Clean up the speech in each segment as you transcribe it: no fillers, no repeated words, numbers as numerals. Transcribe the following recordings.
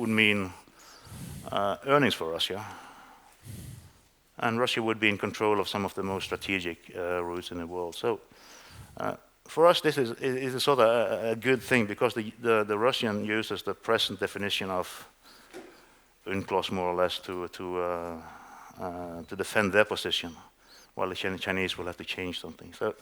would mean earnings for Russia. And Russia would be in control of some of the most strategic routes in the world. So for us, this is a sort of a good thing, because the Russian uses the present definition of UNCLOS more or less to defend their position, while the Chinese will have to change something. So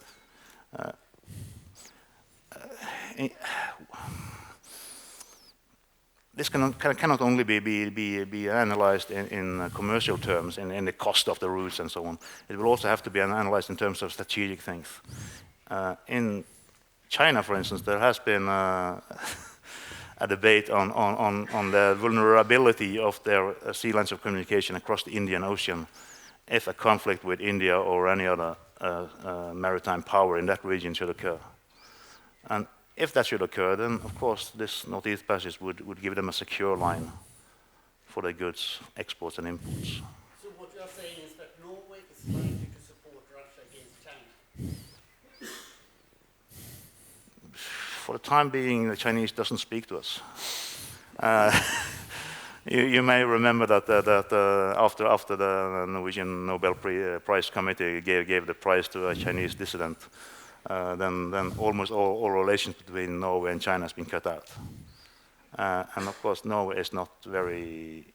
this cannot only be analyzed in commercial terms, in the cost of the routes and so on. It will also have to be analyzed in terms of strategic things. In China, for instance, there has been a debate on the vulnerability of their sea lines of communication across the Indian Ocean if a conflict with India or any other maritime power in that region should occur. And if that should occur, then of course this Northeast Passage would give them a secure line for their goods, exports and imports. So what you're saying is that Norway is likely to support Russia against China? For the time being, the Chinese doesn't speak to us. You may remember that after the Norwegian Nobel Prize Committee gave the prize to a Chinese dissident, then almost all relations between Norway and China has been cut out. And of course, Norway is not very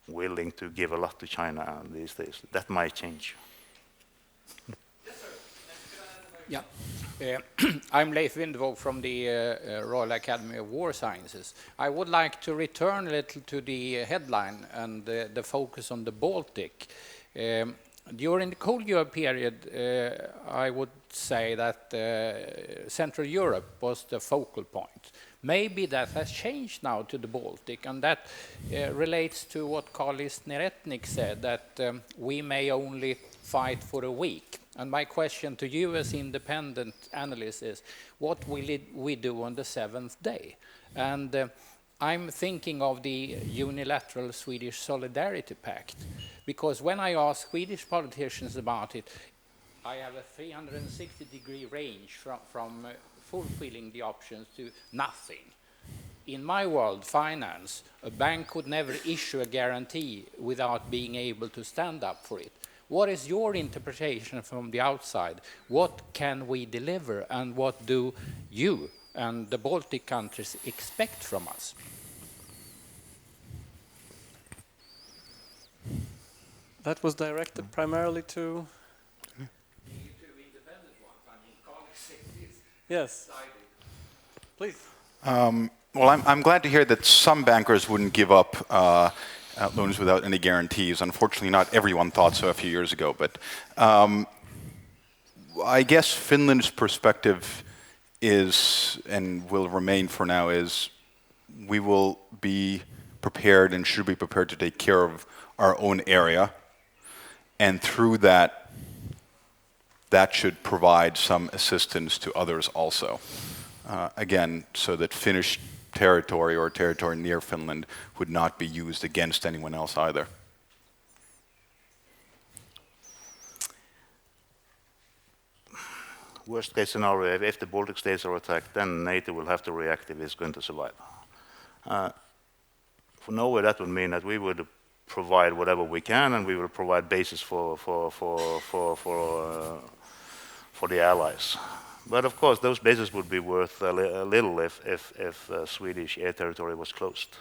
willing to give a lot to China these days. That might change. Yeah. I'm Leif Windvåg from the Royal Academy of War Sciences. I would like to return a little to the headline and the focus on the Baltic. During the Cold War period, I would say that Central Europe was the focal point. Maybe that has changed now to the Baltic, and that relates to what Karlis Neretnieks said, that we may only fight for a week. And my question to you as independent analyst is, what will we do on the 7th day? And I'm thinking of the unilateral Swedish Solidarity Pact, because when I ask Swedish politicians about it, I have a 360-degree range from fulfilling the options to nothing. In my world, finance, a bank could never issue a guarantee without being able to stand up for it. What is your interpretation from the outside? What can we deliver, and what do you and the Baltic countries expect from us? That was directed primarily to... The two independent ones, I mean, colleagues. Yes. Please. Well, I'm glad to hear that some bankers wouldn't give up loans without any guarantees. Unfortunately, not everyone thought so a few years ago. But I guess Finland's perspective is, and will remain for now, is we will be prepared and should be prepared to take care of our own area. And through that, that should provide some assistance to others also. Again, so that Finnish territory or territory near Finland would not be used against anyone else either. Worst case scenario, if the Baltic states are attacked, then NATO will have to react if it's going to survive. For Norway, that would mean that we would provide whatever we can, and we will provide bases for the allies. But of course, those bases would be worth a little if Swedish air territory was closed.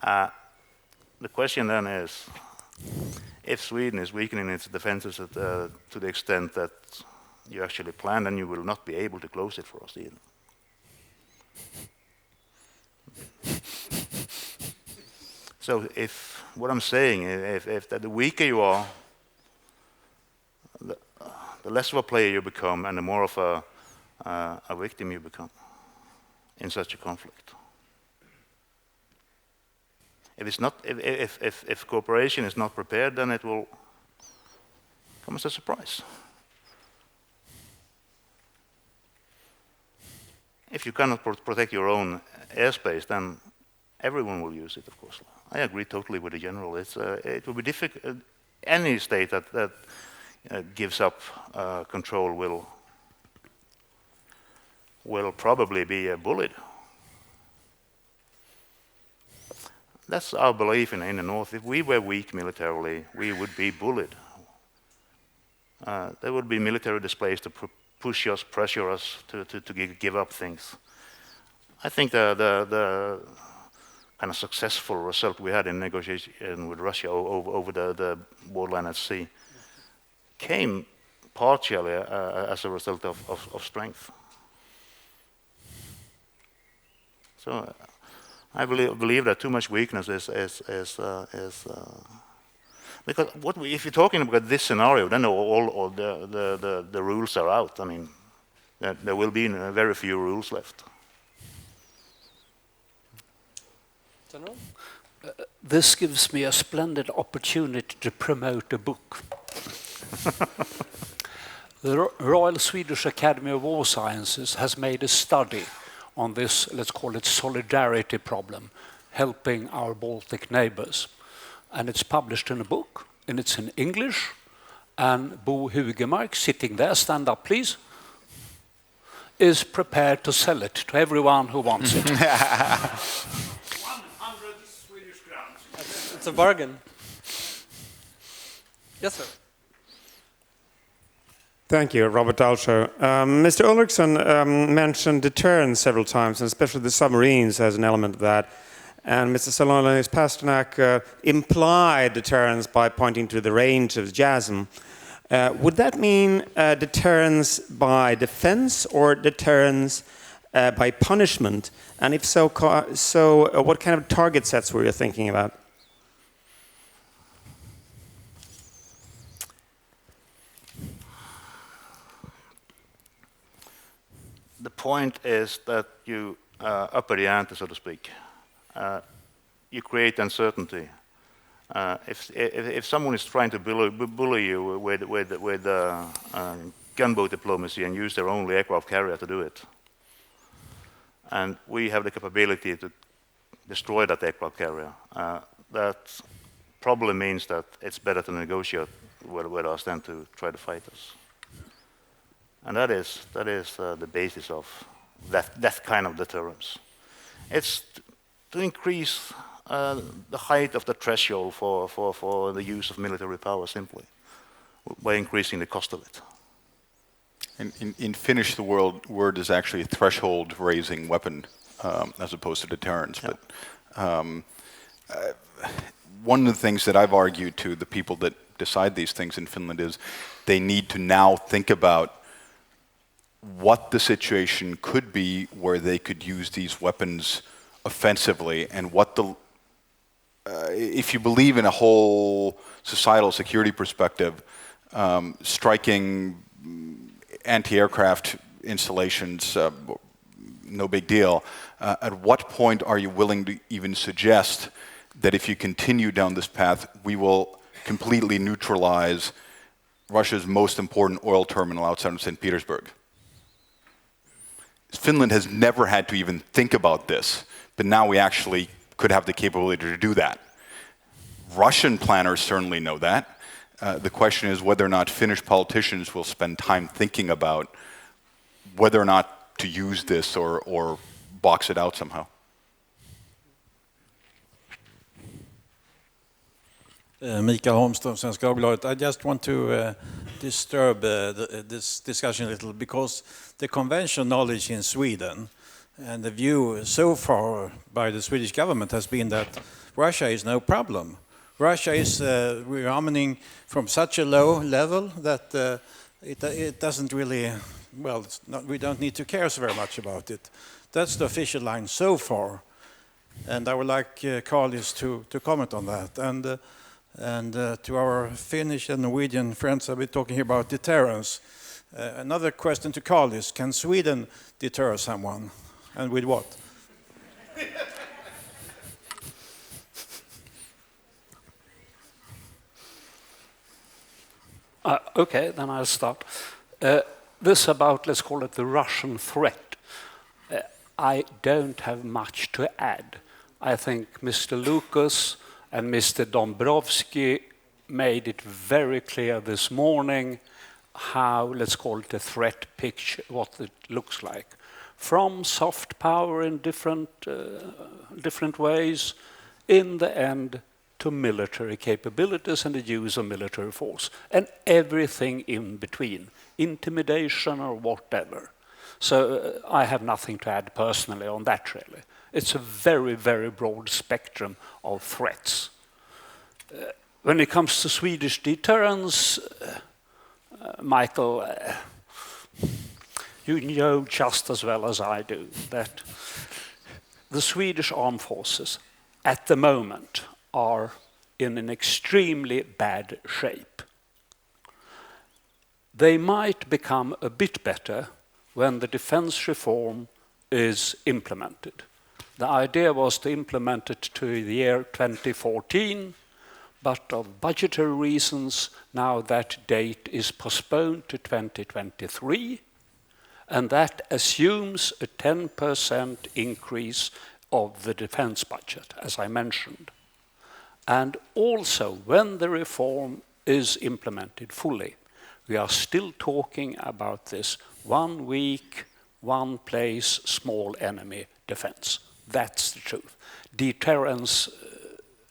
The question then is, if Sweden is weakening its defenses to the extent that you actually plan, then you will not be able to close it for us either. So if what I'm saying, if the weaker you are, the less of a player you become, and the more of a victim you become in such a conflict. If it's not, if cooperation is not prepared, then it will come as a surprise. If you cannot protect your own airspace, then everyone will use it, of course. I agree totally with the general. It will be difficult. Any state that gives up control will probably be bullied. That's our belief in the North. If we were weak militarily, we would be bullied. There would be military displays to push us, pressure us to give up things. I think the kind of successful result we had in negotiation with Russia over the borderline at sea came partially as a result of strength. So I believe that too much weakness is because if you're talking about this scenario, then all the rules are out. I mean, there will be very few rules left. General? This gives me a splendid opportunity to promote a book. The Royal Swedish Academy of War Sciences has made a study on this, let's call it solidarity problem, helping our Baltic neighbors. And it's published in a book, and it's in English. And Bo Hugemark, sitting there, stand up please, is prepared to sell it to everyone who wants it. 100 Swedish crowns. It's a bargain. Yes, sir. Thank you, Robert Dalsho. Mr. Ulriksen mentioned deterrence several times, and especially the submarines as an element of that. And Mr. Salonius-Pasternak implied deterrence by pointing to the range of JASM. Would that mean deterrence by defense or deterrence by punishment? And if so, what kind of target sets were you thinking about? The point is that you upper the ante, so to speak. You create uncertainty. If someone is trying to bully you with gunboat diplomacy and use their only aircraft carrier to do it, and we have the capability to destroy that aircraft carrier, that probably means that it's better to negotiate with us than to try to fight us. And that is the basis of that kind of deterrence. It's to increase the height of the threshold for the use of military power simply by increasing the cost of it. In Finnish, the word is actually a threshold-raising weapon as opposed to deterrence. Yeah. But one of the things that I've argued to the people that decide these things in Finland is they need to now think about what the situation could be where they could use these weapons offensively, and what the if you believe in a whole societal security perspective, striking anti-aircraft installations, no big deal. At what point are you willing to even suggest that if you continue down this path, we will completely neutralize Russia's most important oil terminal outside of St. Petersburg? Finland has never had to even think about this, but now we actually could have the capability to do that. Russian planners certainly know that. The question is whether or not Finnish politicians will spend time thinking about whether or not to use this or box it out somehow. Mikael Holmström, Svenska Dagbladet. I just want to disturb this discussion a little, because the conventional knowledge in Sweden and the view so far by the Swedish government has been that Russia is no problem. Russia is rearming from such a low level that it doesn't really, well, we don't need to care so very much about it. That's the official line so far. And I would like Karlis to comment on that. And to our Finnish and Norwegian friends, I've been talking here about deterrence. Another question to Karlis: can Sweden deter someone, and with what? Okay, then I'll start. This about, let's call it the Russian threat. I don't have much to add. I think Mr. Lucas and Mr. Dombrovski made it very clear this morning how, let's call it a threat picture, what it looks like. From soft power in different ways, in the end to military capabilities and the use of military force, and everything in between, intimidation or whatever. So I have nothing to add personally on that, really. It's a very, very broad spectrum of threats. When it comes to Swedish deterrence, Michael, you know just as well as I do that the Swedish armed forces at the moment are in an extremely bad shape. They might become a bit better when the defense reform is implemented. The idea was to implement it to the year 2014, but of budgetary reasons, now that date is postponed to 2023, and that assumes a 10% increase of the defense budget, as I mentioned. And also, when the reform is implemented fully, we are still talking about this 1 week, 1 place, small enemy defense. That's the truth. Deterrence,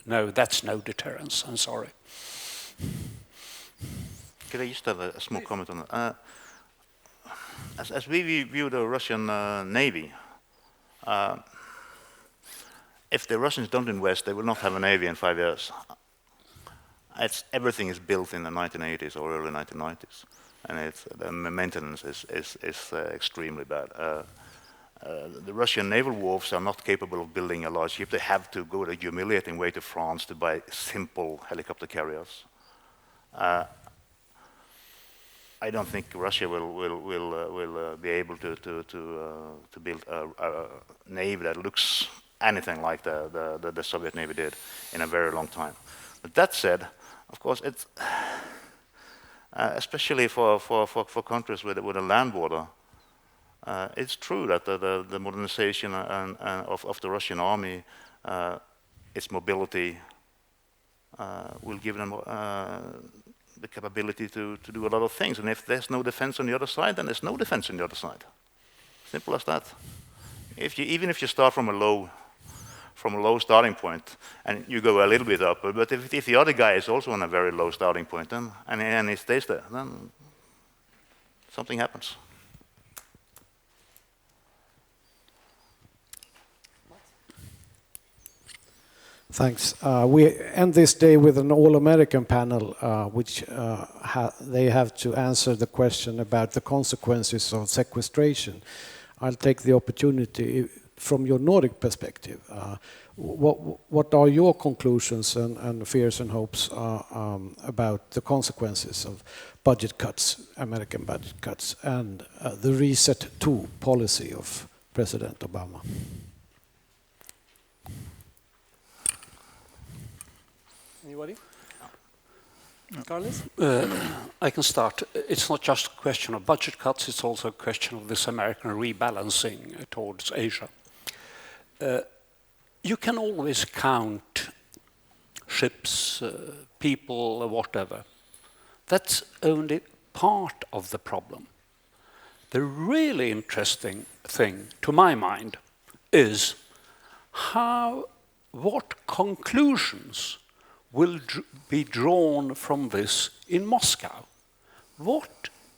no, that's no deterrence, I'm sorry. Could I just have a small comment on that? As we view the Russian Navy, if the Russians don't invest, they will not have a Navy in 5 years. Everything is built in the 1980s or early 1990s, and the maintenance is extremely bad. The Russian naval wharves are not capable of building a large ship. They have to go the humiliating way to France to buy simple helicopter carriers. I don't think Russia will be able to build a navy that looks anything like the Soviet Navy did in a very long time. But that said, of course, it's especially for countries with a land border. It's true that the modernization of the Russian army, its mobility, will give them the capability to do a lot of things. And if there's no defense on the other side, then there's no defense on the other side. Simple as that. Even if you start from a low starting point and you go a little bit up, but if the other guy is also on a very low starting point, then and he stays there, then something happens. Thanks. We end this day with an all-American panel, which they have to answer the question about the consequences of sequestration. I'll take the opportunity from your Nordic perspective. What are your conclusions and fears and hopes about the consequences of budget cuts, American budget cuts, and the Reset 2 policy of President Obama? Anybody? Karlis? I can start. It's not just a question of budget cuts, it's also a question of this American rebalancing towards Asia. You can always count ships, people, whatever. That's only part of the problem. The really interesting thing, to my mind, is what conclusions will be drawn from this in Moscow.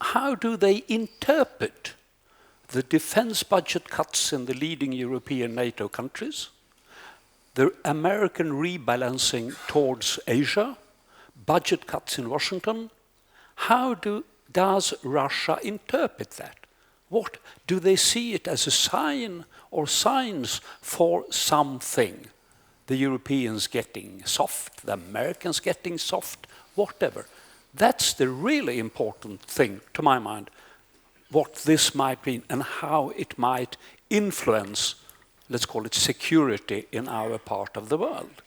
How do they interpret the defense budget cuts in the leading European NATO countries, the American rebalancing towards Asia, budget cuts in Washington? How does Russia interpret that? What do they see it as a sign or signs for something? The Europeans getting soft, the Americans getting soft, whatever. That's the really important thing, to my mind, what this might mean and how it might influence, let's call it security in our part of the world.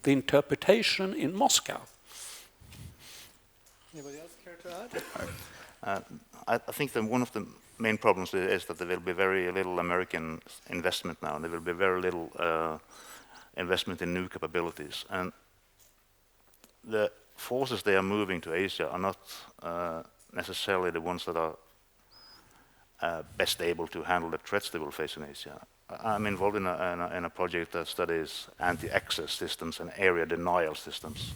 The interpretation in Moscow. Anybody else care to add? I think that one of the main problems is that there will be very little American investment now, and there will be very little investment in new capabilities. And the forces they are moving to Asia are not necessarily the ones that are best able to handle the threats they will face in Asia. I'm involved in a project that studies anti-access systems and area denial systems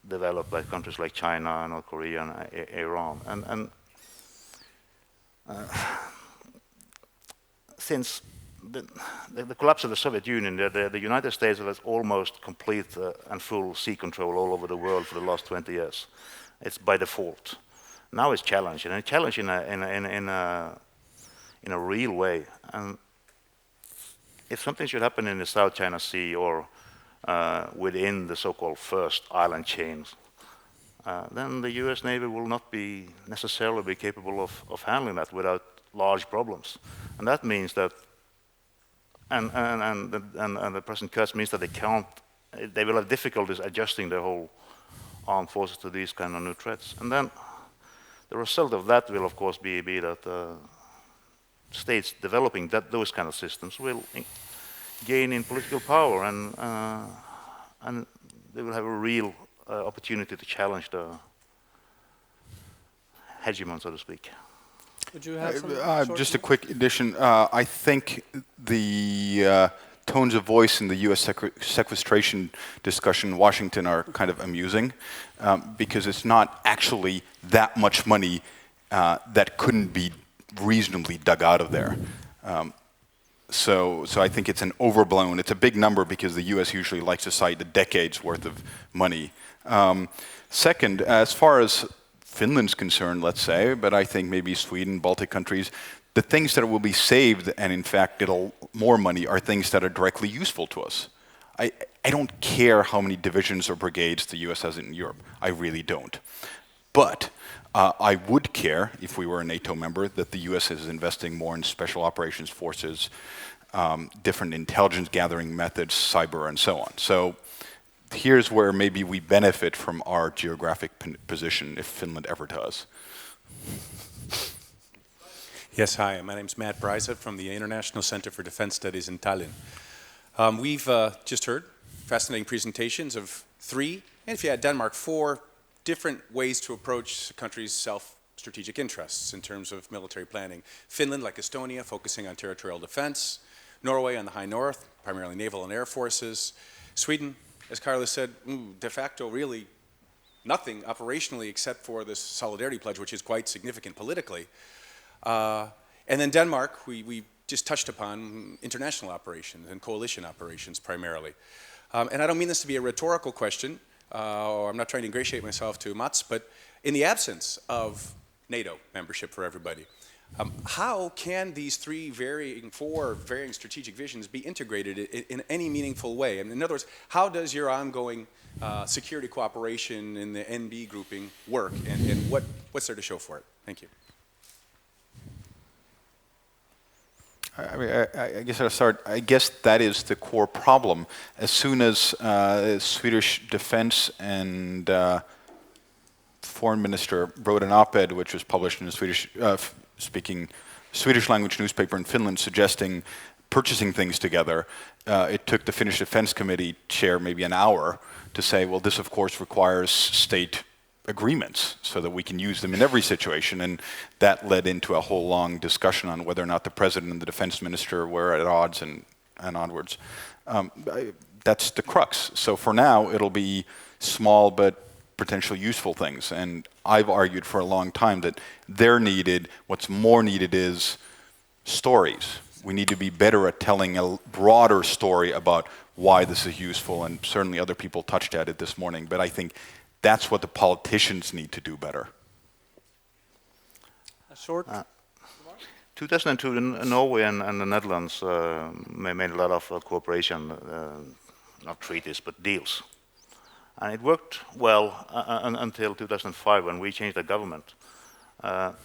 developed by countries like China, North Korea, and Iran. And since the collapse of the Soviet Union, the United States has almost complete and full sea control all over the world for the last 20 years. It's by default. Now it's challenged, and it's challenged in a real way. And if something should happen in the South China Sea or within the so-called first island chains, then the U.S. Navy will not be necessarily be capable of handling that without large problems. And that means that, and the present cuts means that they will have difficulties adjusting their whole armed forces to these kind of new threats. And then the result of that will, of course, be that states developing those kind of systems will gain in political power, and they will have a real opportunity to challenge the hegemon, so to speak. Would you have some just a quick addition. I think the tones of voice in the U.S. sequestration discussion in Washington are kind of amusing because it's not actually that much money that couldn't be reasonably dug out of there. So I think it's an overblown. It's a big number because the U.S. usually likes to cite a decade's worth of money. Second, as far as Finland's concerned, let's say, but I think maybe Sweden, Baltic countries, the things that will be saved and in fact get more money are things that are directly useful to us. I don't care how many divisions or brigades the US has in Europe. I really don't. But I would care, if we were a NATO member, that the US is investing more in special operations forces, different intelligence gathering methods, cyber, and so on. So here's where maybe we benefit from our geographic position, if Finland ever does. Yes, hi, my name's Matt Bryza from the International Center for Defense Studies in Tallinn. We've just heard fascinating presentations of 3, and if you add Denmark, 4 different ways to approach a country's self-strategic interests in terms of military planning. Finland, like Estonia, focusing on territorial defense. Norway on the high north, primarily naval and air forces. Sweden, as Karlis said, de facto really nothing operationally except for this solidarity pledge, which is quite significant politically. And then Denmark, we just touched upon international operations and coalition operations primarily. And I don't mean this to be a rhetorical question, or I'm not trying to ingratiate myself to Mats, but in the absence of NATO membership for everybody, how can these 4 varying strategic visions be integrated in any meaningful way? And in other words, how does your ongoing security cooperation in the NB grouping work, and what's there to show for it? Thank you. I mean, I guess I'll start. I guess that is the core problem. As soon as Swedish defense and foreign minister wrote an op-ed which was published in a Swedish-speaking Swedish-language newspaper in Finland suggesting purchasing things together, it took the Finnish Defense Committee chair maybe an hour to say, well, this of course requires state agreements so that we can use them in every situation, and that led into a whole long discussion on whether or not the president and the defense minister were at odds and onwards. That's the crux. So for now, it'll be small but potentially useful things, and I've argued for a long time that they're needed. What's more needed is stories. We need to be better at telling a broader story about why this is useful, and certainly other people touched at it this morning, but I think that's what the politicians need to do better. A short? 2002, Norway and the Netherlands made a lot of cooperation, not treaties, but deals. And it worked well until 2005 when we changed the government. That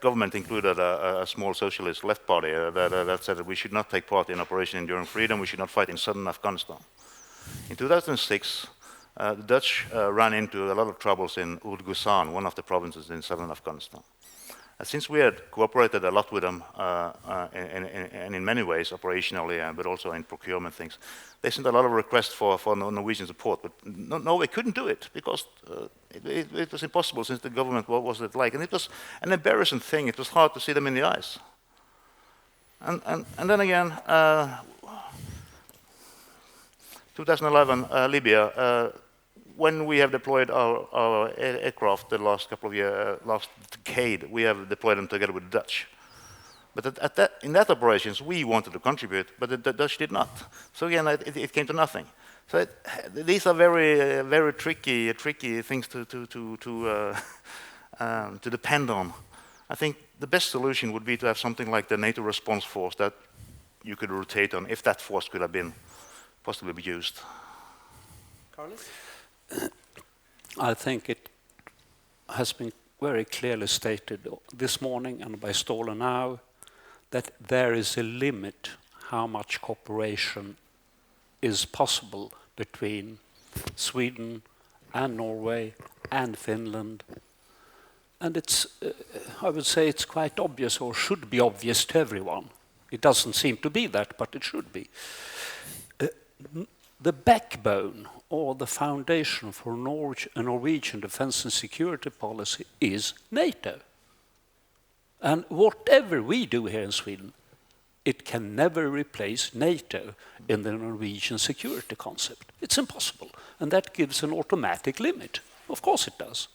government included a small socialist left party that said that we should not take part in Operation Enduring Freedom, we should not fight in southern Afghanistan. In 2006, the Dutch ran into a lot of troubles in Urd-Guzan, one of the provinces in southern Afghanistan. Since we had cooperated a lot with them, and in many ways operationally, but also in procurement things, they sent a lot of requests for Norwegian support, but Norway couldn't do it because it was impossible since the government was like, and it was an embarrassing thing. It was hard to see them in the eyes. And then again, 2011, Libya. When we have deployed our aircraft the last couple of years, last decade, we have deployed them together with the Dutch. But in that operations, we wanted to contribute, but the Dutch did not. So again, it came to nothing. So these are very, very tricky things to depend on. I think the best solution would be to have something like the NATO response force that you could rotate on, if that force could have been possibly used. Karlis? I think it has been very clearly stated this morning and by Ståle now that there is a limit how much cooperation is possible between Sweden and Norway and Finland. And it's, I would say it's quite obvious, or should be obvious to everyone. It doesn't seem to be that, but it should be. The backbone or the foundation for a Norwegian defense and security policy is NATO. And whatever we do here in Sweden, it can never replace NATO in the Norwegian security concept. It's impossible. And that gives an automatic limit. Of course it does.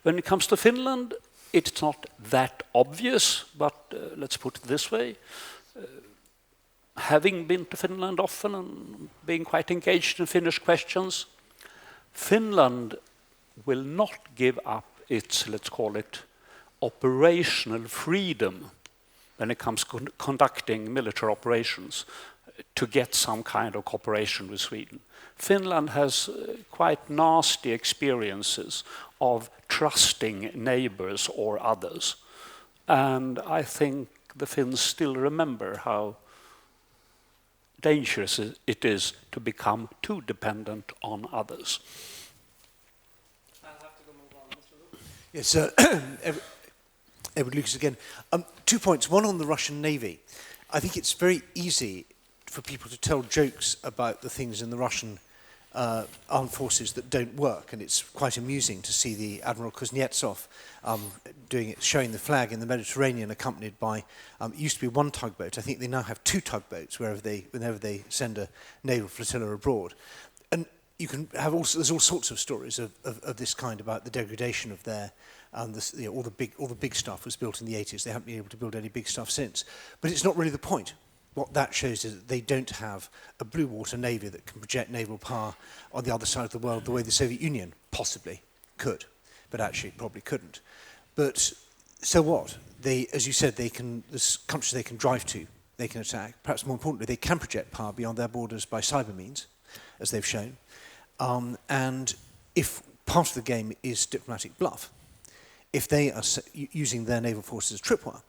When it comes to Finland, it's not that obvious, but let's put it this way. Having been to Finland often and being quite engaged in Finnish questions, Finland will not give up its, let's call it, operational freedom when it comes to conducting military operations to get some kind of cooperation with Sweden. Finland has quite nasty experiences of trusting neighbors or others. And I think the Finns still remember how dangerous it is to become too dependent on others. I'll have to go move on. Mr. Luke? Yes, Edward Lucas again. 2 points. One on the Russian Navy. I think it's very easy for people to tell jokes about the things in the Russian armed forces that don't work, and it's quite amusing to see the Admiral Kuznetsov doing it, showing the flag in the Mediterranean, accompanied by it used to be one tugboat. I think they now have 2 tugboats whenever they send a naval flotilla abroad, and you can have there's all sorts of stories of this kind about the degradation of their. All the big stuff was built in the 80s. They haven't been able to build any big stuff since, but it's not really the point. What that shows is that they don't have a blue water navy that can project naval power on the other side of the world the way the Soviet Union possibly could, but actually probably couldn't. But so what? They, as you said, there's countries they can drive to, they can attack. Perhaps more importantly, they can project power beyond their borders by cyber means, as they've shown. And if part of the game is diplomatic bluff, if they are using their naval forces as tripwire,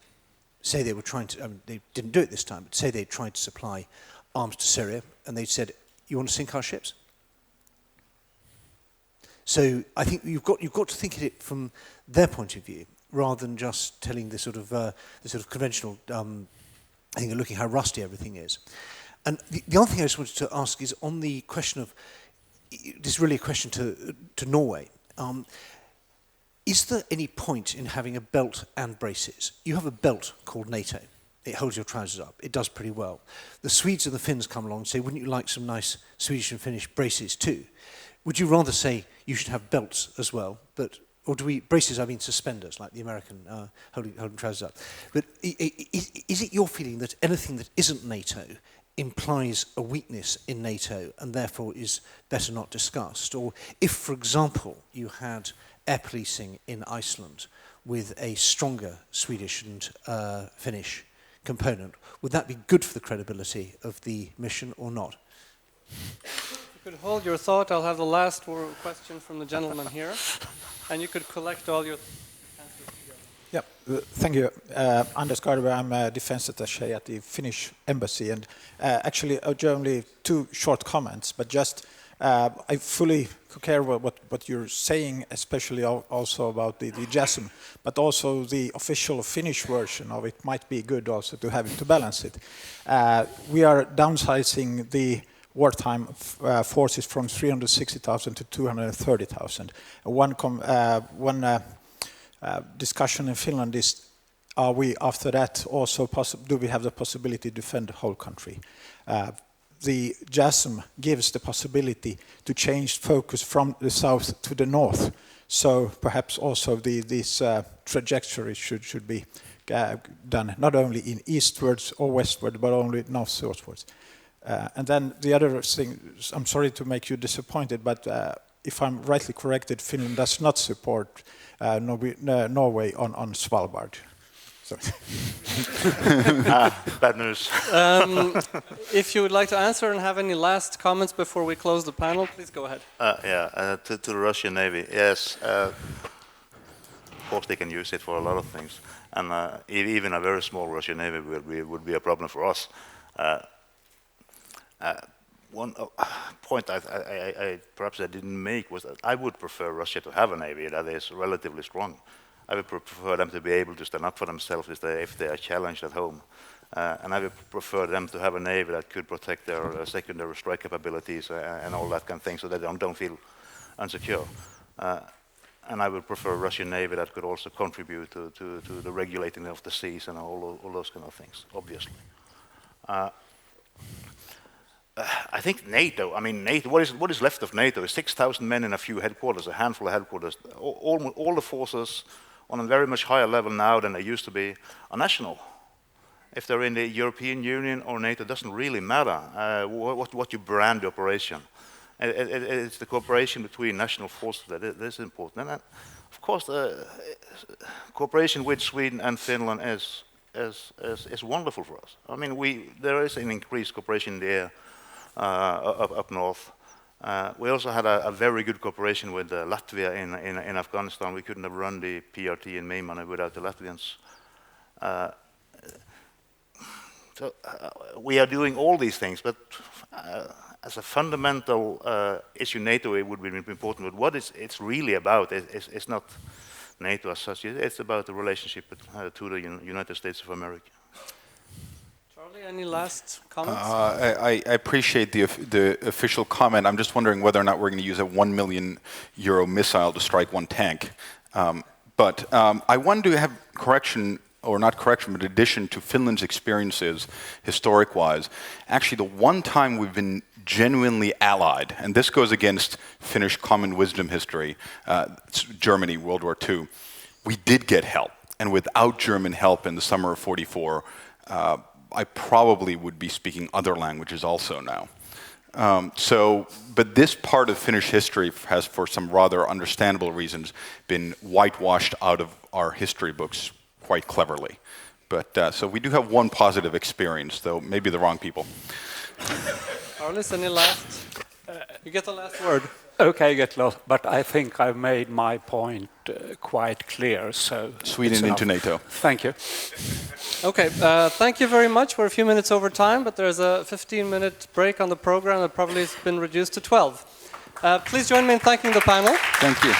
say they were trying to, they didn't do it this time, but say they tried to supply arms to Syria, and they said, you want to sink our ships? So I think you've got to think of it from their point of view, rather than just telling the sort of conventional thing of looking how rusty everything is. And the other thing I just wanted to ask is on the question of, this is really a question to Norway. Is there any point in having a belt and braces? You have a belt called NATO. It holds your trousers up. It does pretty well. The Swedes and the Finns come along and say, wouldn't you like some nice Swedish and Finnish braces too? Would you rather say you should have belts as well? Or do we, braces, I mean suspenders, like the American holding trousers up. But is it your feeling that anything that isn't NATO implies a weakness in NATO and therefore is better not discussed? Or if, for example, you had air policing in Iceland with a stronger Swedish and Finnish component, would that be good for the credibility of the mission or not? You could hold your thought. I'll have the last question from the gentleman here, and you could collect all your answers together. Yeah, thank you. Anders Garve, I'm a defense attaché at the Finnish embassy, and actually only 2 short comments, but just I fully concur with what you're saying, especially also about the JASM, but also the official Finnish version of it might be good also to have it to balance it. We are downsizing the wartime forces from 360,000 to 230,000. One discussion in Finland is, are we after that also do we have the possibility to defend the whole country? The JASM gives the possibility to change focus from the south to the north. So perhaps also this trajectory should be done not only in eastwards or westward, but only north-southwards. And then the other thing, I'm sorry to make you disappointed, but if I'm rightly corrected, Finland does not support Norway on Svalbard. Bad news. If you would like to answer and have any last comments before we close the panel, please go ahead. To the Russian Navy, yes. Of course, they can use it for a lot of things, and even a very small Russian Navy would be a problem for us. One point I perhaps I didn't make was that I would prefer Russia to have a navy that is relatively strong. I would prefer them to be able to stand up for themselves if they are challenged at home. And I would prefer them to have a navy that could protect their secondary strike capabilities and all that kind of thing, so that they don't feel insecure. And I would prefer a Russian navy that could also contribute to the regulating of the seas and all those kind of things, obviously. I think NATO, NATO, what is left of NATO is 6,000 men in a few headquarters, a handful of headquarters. All the forces on a very much higher level now than they used to be are national. If they're in the European Union or NATO, it doesn't really matter what you brand the operation. It's the cooperation between national forces that is important. And of course, cooperation with Sweden and Finland is wonderful for us. There is an increased cooperation in the air up north. We also had a very good cooperation with Latvia in Afghanistan. We couldn't have run the PRT in Meymaneh without the Latvians. So we are doing all these things, but as a fundamental issue, NATO it would be important. But what it's really about is not NATO as such. It's about the relationship to the United States of America. Any last comments? I appreciate the official comment. I'm just wondering whether or not we're going to use a €1 million missile to strike one tank. But I wanted to have correction, or not correction, but addition to Finland's experiences, historic-wise. Actually, the one time we've been genuinely allied, and this goes against Finnish common wisdom history, Germany, World War II, we did get help. And without German help in the summer of '44, I probably would be speaking other languages also now. But this part of Finnish history has, for some rather understandable reasons, been whitewashed out of our history books quite cleverly. But so we do have one positive experience, though maybe the wrong people. Karlis, any last? You get the last word. Okay, I get lost, but I think I've made my point quite clear. So Sweden into NATO. Thank you. Okay, thank you very much. We're a few minutes over time, but there's a 15-minute break on the program that probably has been reduced to 12. Please join me in thanking the panel. Thank you.